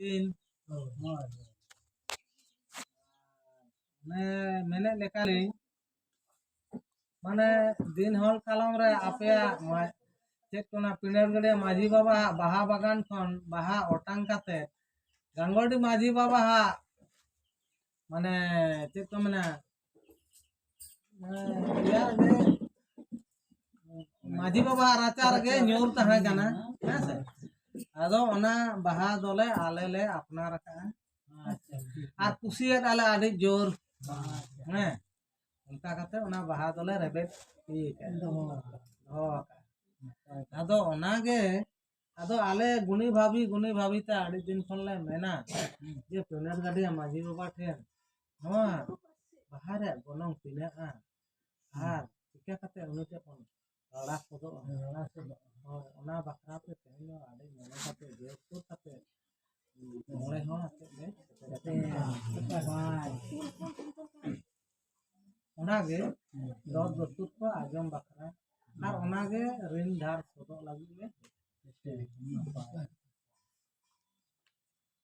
दिन मेने लेकाली माने दिन हल कालम रे आपया चेक कोना पिंडर गड़े माझी बाबा बाहा बागान खन बाहा ओटांग काते गांगोडी माझी बाबा माने चेक को मना या गे माझी बाबा राचार गे न्यूर तहा गाना है आदो ओना बाहा दोले आले ले अपना रखा আর কুশিয়াত আলে আদি জোর হ্যাঁ उनका कहते ओना बाहा दोले रेबेट ठीक है आदो ओनागे आदो आले गुनी भाभी ता आड़ी दिन खन ले मेना जे पेनर गाड़ी माझी बाबा ठेन नवा बाहा रे गोनंग पिना आर चिका कहते उनी ते कोन रड़ा कोदो ओना बकरा पे तेन आड़ी मने कहते जे को कहते मोले हो आते कहते ओनागे दर दस्तुर को आजम बकरा और ओनागे ऋण धार सोदो लगी ले